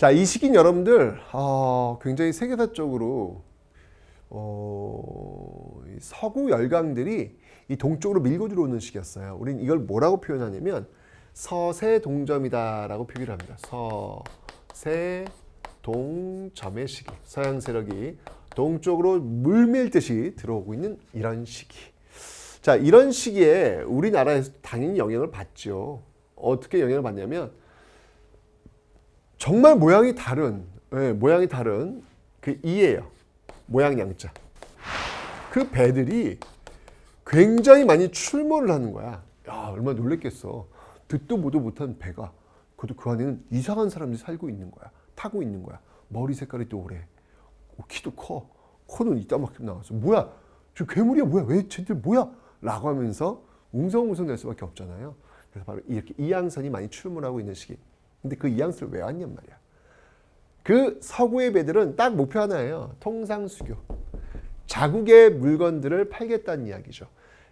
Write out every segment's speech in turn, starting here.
자, 이 시기는 여러분들 굉장히 세계사적으로 이 서구 열강들이 이 동쪽으로 밀고 들어오는 시기였어요. 우린 이걸 뭐라고 표현하냐면 서세동점이다라고 표기를 합니다. 서세동점의 시기. 서양 세력이 동쪽으로 물밀듯이 들어오고 있는 이런 시기. 자, 이런 시기에 우리나라에서 당연히 영향을 받죠. 어떻게 영향을 받냐면 정말 모양이 다른 그 이예요. 모양 양자. 그 배들이 굉장히 많이 출몰을 하는 거야. 야, 얼마나 놀랬겠어. 듣도 보도 못한 배가. 그것도 그 안에는 이상한 사람들이 살고 있는 거야. 타고 있는 거야. 머리 색깔이 또 오래. 키도 커. 코는 이따만큼 나왔어. 뭐야? 저 괴물이야. 뭐야? 왜 쟤들 뭐야? 라고 하면서 웅성웅성 될 수밖에 없잖아요. 그래서 바로 이렇게 이양선이 많이 출몰하고 있는 시기. 근데 그 이양선을 왜 왔냔 말이야. 그 서구의 배들은 딱 목표 하나예요. 통상수교. 자국의 물건들을 팔겠다는 이야기죠.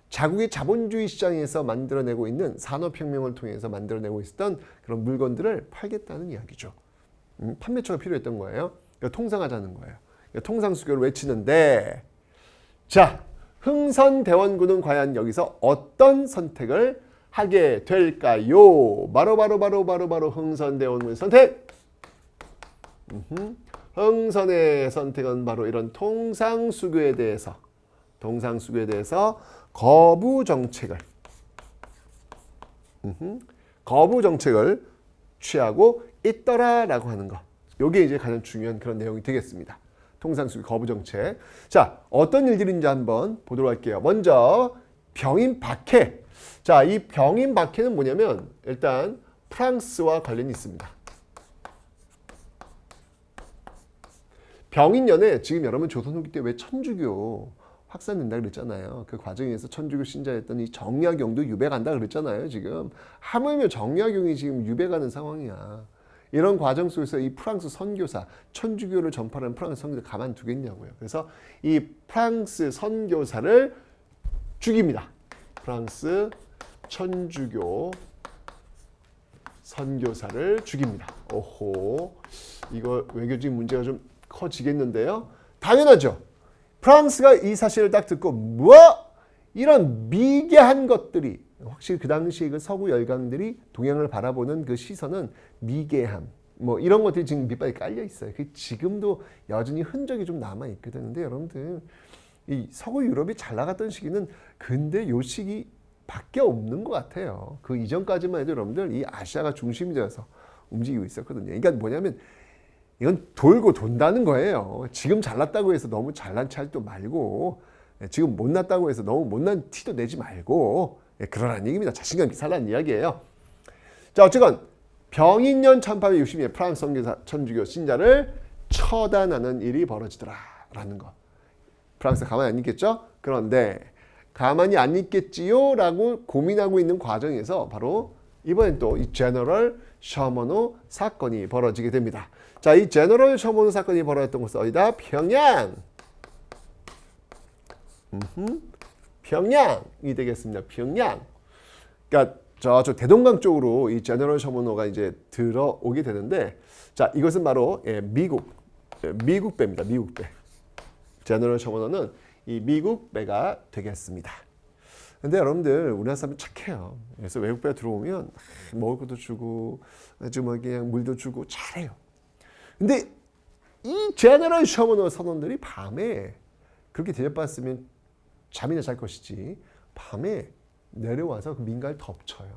자국의 자본주의 시장에서 만들어내고 있는 산업혁명을 통해서 만들어내고 있었던 그런 물건들을 팔겠다는 이야기죠. 판매처가 필요했던 거예요. 그러니까 통상하자는 거예요. 그러니까 통상수교를 외치는데, 자, 흥선대원군은 과연 여기서 어떤 선택을 하게 될까요? 바로 흥선대원군의 선택. 흥선의 선택은 바로 이런 통상수교에 대해서 거부 정책을 취하고 있더라라고 하는 것. 이게 이제 가장 중요한 그런 내용이 되겠습니다. 통상수교 거부 정책. 자, 어떤 일들인지 한번 보도록 할게요. 먼저 병인 박해. 자, 이 병인 박해는 뭐냐면 일단 프랑스와 관련이 있습니다. 병인년에 지금 여러분 조선 후기 때 왜 천주교 확산된다 그랬잖아요. 그 과정에서 천주교 신자였던 이 정약용도 유배간다 그랬잖아요. 지금 하물며 정약용이 지금 유배가는 상황이야. 이런 과정 속에서 이 프랑스 선교사, 천주교를 전파하는 프랑스 선교사 가만두겠냐고요. 그래서 이 프랑스 선교사를 죽입니다. 프랑스 천주교 선교사를 죽입니다. 오호, 이거 외교적 문제가 좀 커지겠는데요. 당연하죠. 프랑스가 이 사실을 딱 듣고 뭐 이런 미개한 것들이, 확실히 그 당시에 그 서구 열강들이 동양을 바라보는 그 시선은 미개함, 뭐 이런 것들이 지금 밑바닥에 깔려 있어요. 그 지금도 여전히 흔적이 좀 남아 있거든. 근데 여러분들 이 서구 유럽이 잘 나갔던 시기는 근데 요 시기 밖에 없는 것 같아요. 그 이전까지만 해도 여러분들 이 아시아가 중심이 되어서 움직이고 있었거든요. 그러니까 뭐냐면 이건 돌고 돈다는 거예요. 지금 잘났다고 해서 너무 잘난 척도 말고, 지금 못났다고 해서 너무 못난 티도 내지 말고, 그러라는 얘기입니다. 자신감 있게 살라는 이야기예요. 자, 어쨌건 병인년 1860년에 프랑스 선교사 천주교 신자를 처단하는 일이 벌어지더라라는 거. 프랑스가 가만히 안 있겠죠? 그런데 가만히 안 있겠지요? 라고 고민하고 있는 과정에서 바로 이번엔 또 이 제너럴 셔먼호 사건이 벌어지게 됩니다. 자, 이 제너럴 셔먼호 사건이 벌어졌던 곳은 어디다? 평양. 평양이 되겠습니다. 평양. 그러니까 저쪽 대동강 쪽으로 이 제너럴 셔먼호가 이제 들어오게 되는데, 자, 이것은 바로 미국 배입니다. 미국 배. 제너럴 셔먼호는 이 미국 배가 되겠습니다. 근데 여러분들 우리나라 사람은 착해요. 그래서 외국 배가 들어오면 먹을 것도 주고 아주 뭐 그냥 물도 주고 잘해요. 근데 이 제너럴 셔먼호 선원들이 밤에 그렇게 대접받았으면 잠이나 잘 것이지 밤에 내려와서 그 민가를 덮쳐요.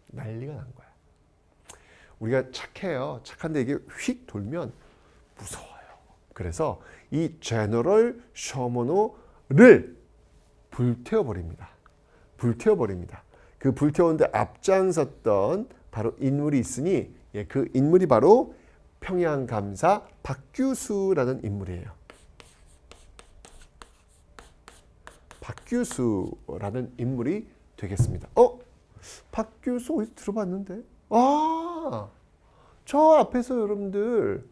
난리가 난 거야. 우리가 착해요. 착한데 이게 휙 돌면 무서워요. 그래서 이 제너럴 셔먼호를 불태워버립니다. 그 불태우는데 앞장섰던 바로 인물이 있으니, 그 인물이 바로 평양감사 박규수라는 인물이에요. 박규수라는 인물이 되겠습니다. 박규수 어디서 들어봤는데? 저 앞에서 여러분들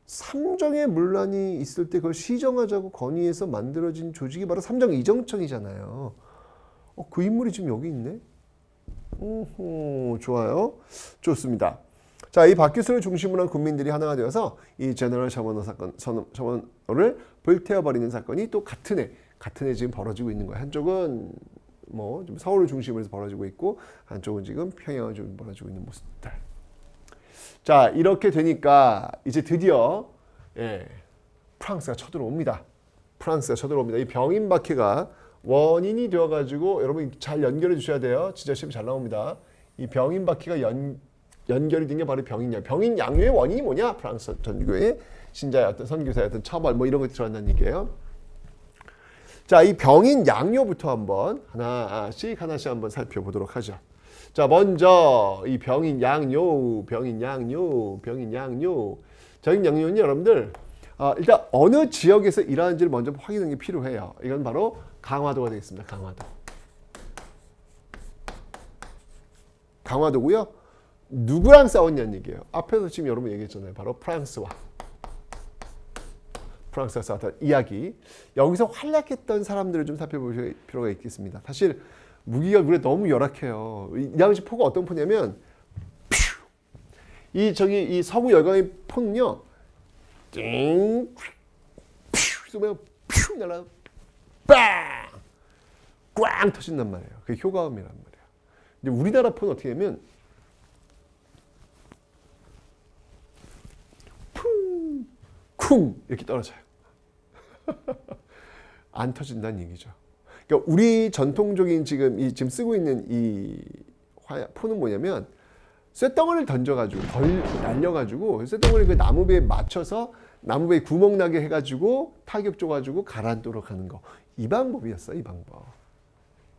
삼정의 문란이 있을 때 그걸 시정하자고 건의해서 만들어진 조직이 바로 삼정이정청이잖아요. 그 인물이 지금 여기 있네? 좋아요. 좋습니다. 자, 이 박규수를 중심으로 한 국민들이 하나가 되어서 이 제너럴 셔먼호를 불태워버리는 사건이 또 같은 해 지금 벌어지고 있는 거예요. 한쪽은 뭐 좀 서울을 중심으로 해서 벌어지고 있고 한쪽은 지금 평양을 좀 벌어지고 있는 모습들. 자, 이렇게 되니까 이제 드디어 프랑스가 쳐들어옵니다. 이 병인 박해가 원인이 되어가지고 여러분 잘 연결해 주셔야 돼요. 진짜 시험 잘 나옵니다. 이 병인 박해가 연결이 된 게 바로 병인 양요의 원인이 뭐냐? 프랑스 전교의 신자의 어떤 선교사의 어떤 처벌 뭐 이런 것이 들어간다는 얘기예요. 자, 이 병인 양요부터 한번 하나씩 한번 살펴보도록 하죠. 자, 먼저 이 병인 양요는 여러분들 일단 어느 지역에서 일하는지를 먼저 확인하는 게 필요해요. 이건 바로 강화도가 되겠습니다. 강화도고요. 누구랑 싸웠냐는 얘기예요. 앞에서 지금 여러분 얘기했잖아요. 바로 프랑스가 싸웠던 이야기. 여기서 활약했던 사람들을 좀 살펴볼 필요가 있겠습니다. 사실 무기가 우리가 너무 열악해요. 이 당시 포가 어떤 포냐면 이 서부 열강의 포는요. 띵 쏘면 퓨 날아 꽝 터진단 말이에요. 그게 효과음이란 말이에요. 근데 우리나라 포는 어떻게 하면 쿵 이렇게 떨어져요. 안 터진다는 얘기죠. 그러니까 우리 전통적인 지금 쓰고 있는 이 포는 뭐냐면 쇳덩어리를 던져가지고 날려가지고 쇳덩어리 그 나무배에 맞춰서 나무배에 구멍 나게 해가지고 타격 줘가지고 가라앉도록 하는 거. 이 방법이었어, 이 방법.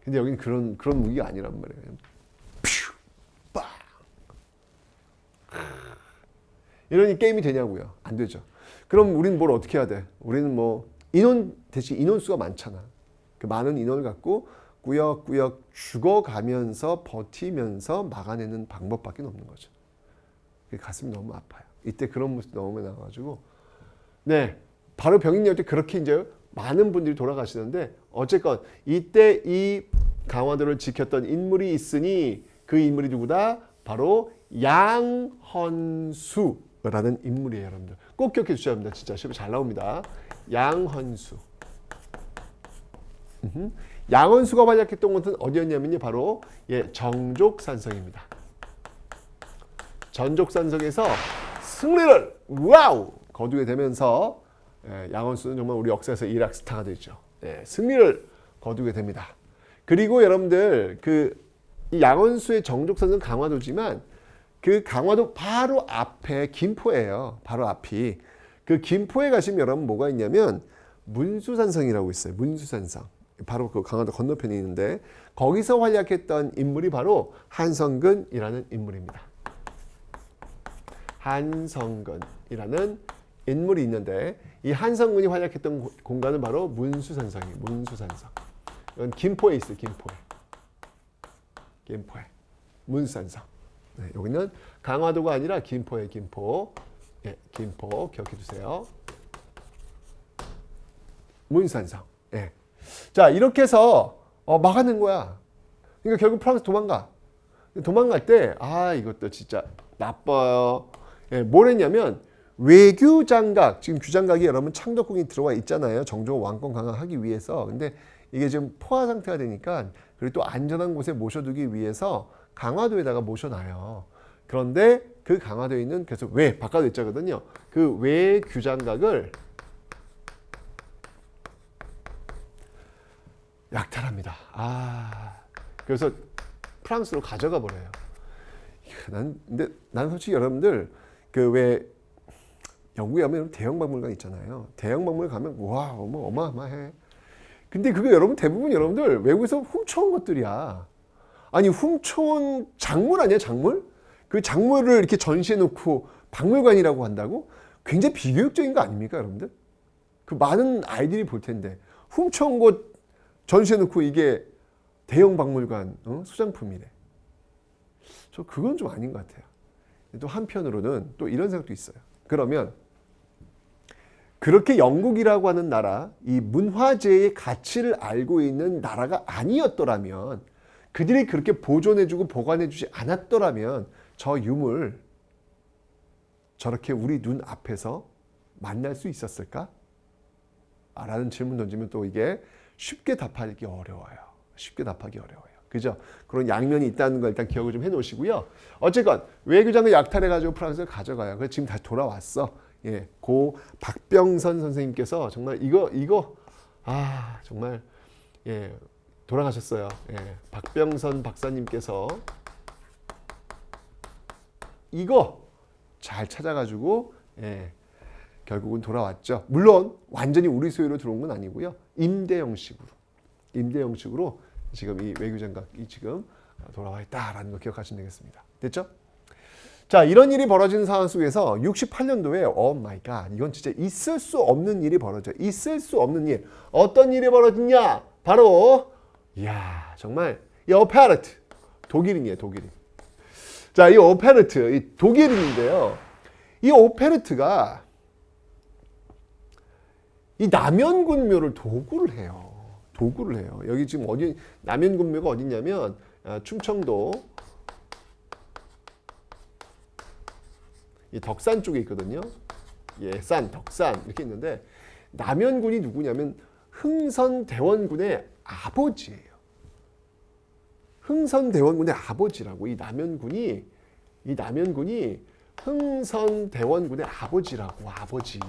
근데 여기는 그런 무기가 아니란 말이에요. 퓨, 빵. 이러니 게임이 되냐고요? 안 되죠. 그럼 우리는 뭘 어떻게 해야 돼? 우리는 뭐 대신 인원수가 많잖아. 그 많은 인원을 갖고 꾸역꾸역 죽어가면서 버티면서 막아내는 방법밖에 없는 거죠. 가슴이 너무 아파요. 이때 그런 모습 너무 나와가지고 바로 병인양 때 그렇게 이제 많은 분들이 돌아가시는데 어쨌건 이때 이 강화도를 지켰던 인물이 있으니 그 인물이 누구다? 바로 양헌수라는 인물이에요, 여러분들. 꼭 기억해 주셔야 합니다. 진짜 시험에 잘 나옵니다. 양헌수. 양헌수가 활약했던 곳은 어디였냐면요, 바로 정족산성입니다. 전족산성에서 승리를 거두게 되면서 양헌수는 정말 우리 역사에서 일학 스타가 되죠. 승리를 거두게 됩니다. 그리고 여러분들 이 양헌수의 정족산성 강화도지만 그 강화도 바로 앞에 김포예요. 바로 앞이. 그 김포에 가시면 여러분 뭐가 있냐면 문수산성이라고 있어요. 문수산성. 바로 그 강화도 건너편에 있는데 거기서 활약했던 인물이 바로 한성근이라는 인물입니다. 한성근이라는 인물이 있는데 이 한성근이 활약했던 공간은 바로 문수산성이에요. 문수산성. 이건 김포에 있어요. 김포에. 문수산성. 여기는 강화도가 아니라 김포에 김포. 김포 기억해 두세요. 문수산성. 자, 이렇게 해서 막아낸 거야. 그러니까 결국 프랑스 도망갈 때 이것도 진짜 나빠요. 뭘 했냐면 외교장각, 지금 규장각이 여러분 창덕궁이 들어가 있잖아요. 정조가 왕권 강화하기 위해서. 근데 이게 지금 포화 상태가 되니까 그리고 또 안전한 곳에 모셔두기 위해서 강화도에다가 모셔놔요. 그런데 그 강화도에 있는 그래서 바깥에 있자거든요. 그 외규장각을 약탈합니다. 그래서 프랑스로 가져가 버려요. 근데 난 솔직히 여러분들 영국에 가면 대형 박물관 있잖아요. 대형 박물관 가면 어마어마해. 근데 그게 대부분 여러분들 외국에서 훔쳐온 것들이야. 아니 훔쳐온 작물 아니야, 작물? 그 작물을 이렇게 전시해 놓고 박물관이라고 한다고? 굉장히 비교육적인 거 아닙니까, 여러분들? 그 많은 아이들이 볼 텐데 훔쳐온 것 전시해 놓고 이게 대형 박물관 소장품이래. 저 그건 좀 아닌 것 같아요. 또 한편으로는 또 이런 생각도 있어요. 그러면 그렇게 영국이라고 하는 나라, 이 문화재의 가치를 알고 있는 나라가 아니었더라면, 그들이 그렇게 보존해주고 보관해주지 않았더라면 저 유물 저렇게 우리 눈 앞에서 만날 수 있었을까? 라는 질문 던지면 또 이게 쉽게 답하기 어려워요. 쉽게 답하기 어려워요. 그죠? 그런 양면이 있다는 걸 일단 기억을 좀 해놓으시고요. 어쨌건 외교장을 약탈해가지고 프랑스를 가져가요. 그래서 지금 다시 돌아왔어. 예, 고 박병선 선생님께서 정말 이거 정말 예 돌아가셨어요. 예, 박병선 박사님께서 이거 잘 찾아가지고 예, 결국은 돌아왔죠. 물론 완전히 우리 소유로 들어온 건 아니고요. 임대 형식으로 지금 이 외교장각이 지금 돌아와 있다라는 거 기억하시면 되겠습니다. 됐죠? 자, 이런 일이 벌어지는 상황 속에서 68년도에 오 마이 갓, 이건 진짜 있을 수 없는 일이 벌어져요. 있을 수 없는 일. 어떤 일이 벌어지냐? 바로 이야, 정말 이 오페르트. 독일인이에요, 독일인. 자, 이 오페르트, 이 독일인인데요. 이 오페르트가 이 남연군묘를 도구를 해요. 여기 지금 어디 남연군묘가 어디냐면 충청도 이 덕산 쪽에 있거든요. 예산, 덕산 이렇게 있는데 남연군이 누구냐면 흥선대원군의 아버지예요. 흥선대원군의 아버지라고 이 남연군이 흥선대원군의 아버지라고 아버지.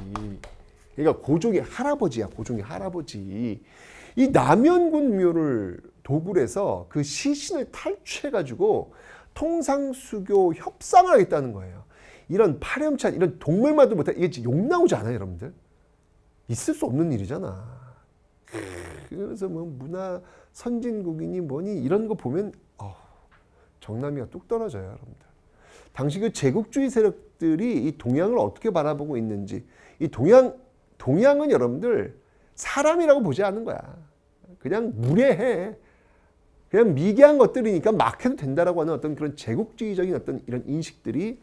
그러니까 고종의 할아버지야. 고종의 할아버지. 이 남연군 묘를 도굴 해서 그 시신을 탈취해가지고 통상수교 협상을 하겠다는 거예요. 이런 파렴치한 이런 동물만도 못해. 이게 욕 나오지 않아요, 여러분들? 있을 수 없는 일이잖아. 그래서 뭐 문화 선진국이니 뭐니 이런 거 보면 정남이가 뚝 떨어져요, 여러분들. 당시 그 제국주의 세력들이 이 동양을 어떻게 바라보고 있는지, 이 동양은 여러분들 사람이라고 보지 않는 거야. 그냥 무례해. 그냥 미개한 것들이니까 막 해도 된다라고 하는 어떤 그런 제국주의적인 어떤 이런 인식들이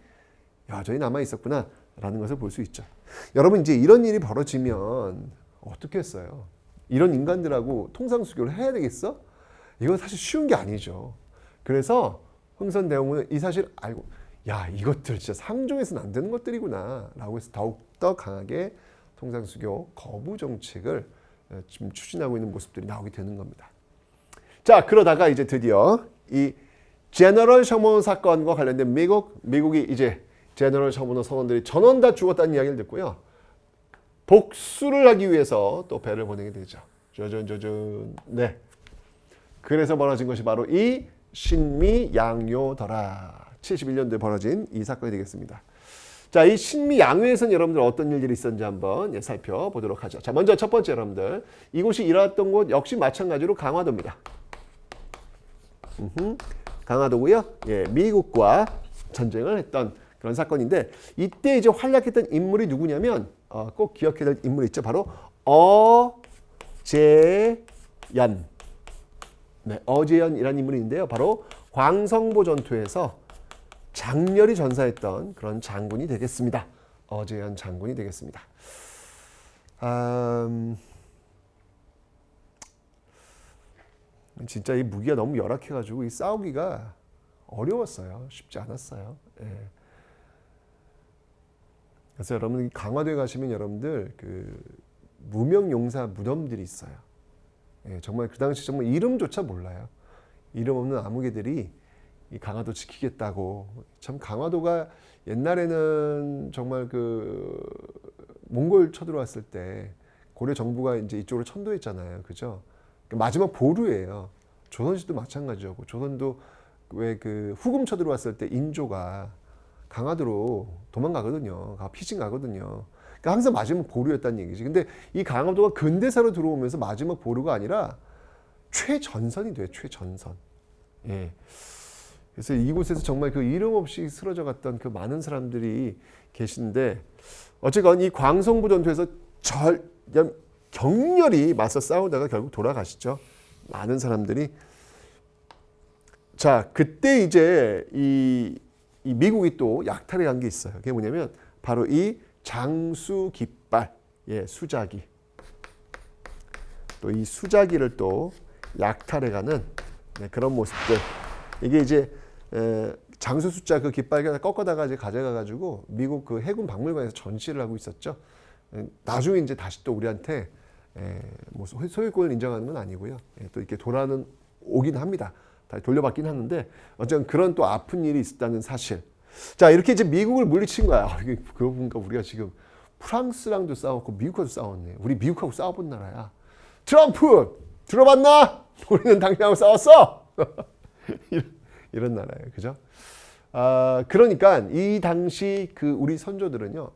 여전히 남아 있었구나라는 것을 볼 수 있죠. 여러분 이제 이런 일이 벌어지면 어떻게 했어요? 이런 인간들하고 통상수교를 해야 되겠어? 이건 사실 쉬운 게 아니죠. 그래서 흥선대원군은 이 사실을 알고 이것들 진짜 상종해서는 안 되는 것들이구나 라고 해서 더욱더 강하게 통상수교 거부 정책을 지금 추진하고 있는 모습들이 나오게 되는 겁니다. 자, 그러다가 이제 드디어 이 제너럴 셔먼 사건과 관련된 미국이 이제 제너럴 셔먼 선원들이 전원 다 죽었다는 이야기를 듣고요. 복수를 하기 위해서 또 배를 보내게 되죠. 짜잔. 네. 그래서 벌어진 것이 바로 이 신미양요더라. 71년도에 벌어진 이 사건이 되겠습니다. 자, 이 신미양요에서는 여러분들 어떤 일들이 있었는지 한번 살펴보도록 하죠. 자, 먼저 첫 번째 여러분들. 이곳이 일어났던 곳 역시 마찬가지로 강화도입니다. 강화도고요. 예, 미국과 전쟁을 했던 그런 사건인데 이때 이제 활약했던 인물이 누구냐면 꼭 기억해야 될 인물이 있죠. 바로 어제연. 네, 어제연이라는 인물이 있는데요. 바로 광성보 전투에서 장렬히 전사했던 그런 장군이 되겠습니다. 어제연 장군이 되겠습니다. 진짜 이 무기가 너무 열악해가지고 이 싸우기가 어려웠어요. 쉽지 않았어요. 예. 그래서 여러분 강화도에 가시면 여러분들 그 무명용사 무덤들이 있어요. 예, 정말 그 당시 정말 이름조차 몰라요. 이름 없는 아무개들이 이 강화도 지키겠다고. 참 강화도가 옛날에는 정말 그 몽골 쳐들어왔을 때 고려 정부가 이제 이쪽으로 천도했잖아요. 그죠? 마지막 보루예요. 조선시도 마찬가지고 조선도 왜 그 후금 쳐들어왔을 때 인조가 강화도로 도망가거든요. 피신 가거든요. 그러니까 항상 마지막 보루였다는 얘기지. 근데 이 강화도가 근대사로 들어오면서 마지막 보루가 아니라 최전선이 돼요. 최전선. 예. 그래서 이곳에서 정말 그 이름 없이 쓰러져 갔던 그 많은 사람들이 계신데 어쨌건 이 광성부 전투에서 격렬히 맞서 싸우다가 결국 돌아가시죠. 많은 사람들이. 자, 그때 이제 이 미국이 또 약탈해 간 게 있어요. 그게 뭐냐면 바로 이 장수 깃발, 예, 수자기. 또 이 수자기를 또 약탈해 가는 그런 모습들. 이게 이제 장수 숫자 그 깃발 꺾어다가 이제 가져가가지고 미국 그 해군 박물관에서 전시를 하고 있었죠. 나중에 이제 다시 또 우리한테 뭐 소유권을 인정하는 건 아니고요. 또 이렇게 돌아는 오긴 합니다. 다시 돌려받긴 하는데 어쨌든 그런 또 아픈 일이 있었다는 사실. 자, 이렇게 이제 미국을 물리친 거야. 그러고 보니까 우리가 지금 프랑스랑도 싸웠고 미국하고도 싸웠네. 우리 미국하고 싸워본 나라야. 트럼프 들어봤나? 우리는 당신하고 싸웠어. 이런 나라예요, 그죠? 그러니까 이 당시 그 우리 선조들은요.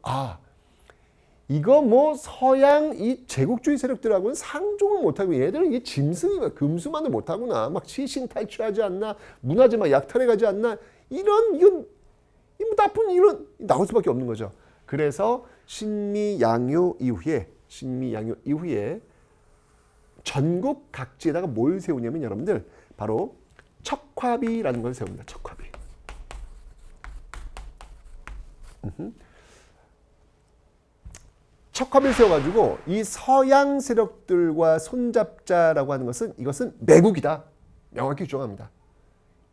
이거 뭐 서양 이 제국주의 세력들하고는 상종을 못하고 얘들은 이게 짐승이면 금수만을 못하구나. 막 시신 탈취하지 않나, 문화재 막 약탈해가지 않나. 이건 나쁜 이런 나올 수밖에 없는 거죠. 그래서 신미양요 이후에 전국 각지에다가 뭘 세우냐면 여러분들 바로 척화비라는 걸 세웁니다. 척화비. 척화비를 세워가지고 이 서양 세력들과 손잡자라고 하는 것은 이것은 매국이다. 명확히 주장합니다.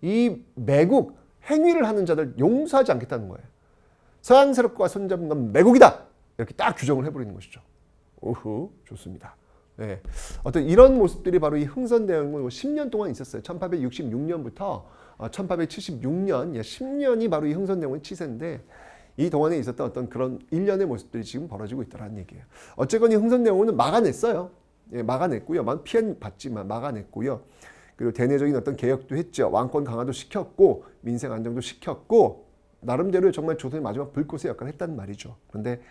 이 매국 행위를 하는 자들 용서하지 않겠다는 거예요. 서양 세력과 손잡은 건 매국이다. 이렇게 딱 규정을 해버리는 것이죠. 오후 좋습니다. 네. 어떤 이런 모습들이 바로 이 흥선대원군 10년 동안 있었어요. 1866년부터 1876년, 10년이 바로 이 흥선대원군 치세인데 이 동안에 있었던 어떤 그런 일련의 모습들이 지금 벌어지고 있다는 얘기예요. 어쨌건 이 흥선대원군은 막아냈어요. 막아냈고요. 피해받지만 막아냈고요. 그리고 대내적인 어떤 개혁도 했죠. 왕권 강화도 시켰고 민생 안정도 시켰고 나름대로 정말 조선의 마지막 불꽃의 역할을 했단 말이죠. 그런데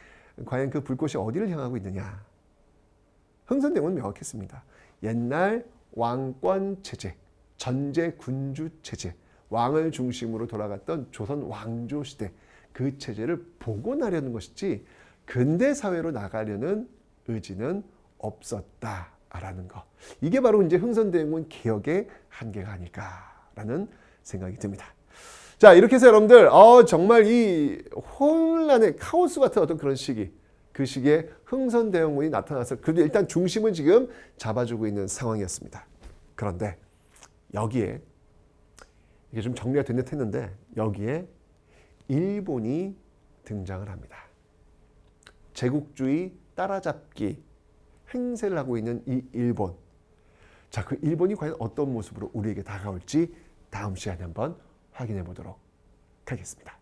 과연 그 불꽃이 어디를 향하고 있느냐? 흥선대원군은 명확했습니다. 옛날 왕권 체제, 전제 군주 체제, 왕을 중심으로 돌아갔던 조선 왕조 시대 그 체제를 복원하려는 것이지 근대 사회로 나가려는 의지는 없었다라는 거. 이게 바로 이제 흥선대원군 개혁의 한계가 아닐까라는 생각이 듭니다. 자, 이렇게 해서 여러분들 정말 이 혼란의 카오스 같은 어떤 그런 시기, 그 시기에 흥선대원군이 나타나서 그래도 일단 중심은 지금 잡아주고 있는 상황이었습니다. 그런데 여기에 이게 좀 정리가 된 듯 했는데 여기에 일본이 등장을 합니다. 제국주의 따라잡기 행세를 하고 있는 이 일본. 자, 그 일본이 과연 어떤 모습으로 우리에게 다가올지 다음 시간에 한번 확인해 보도록 하겠습니다.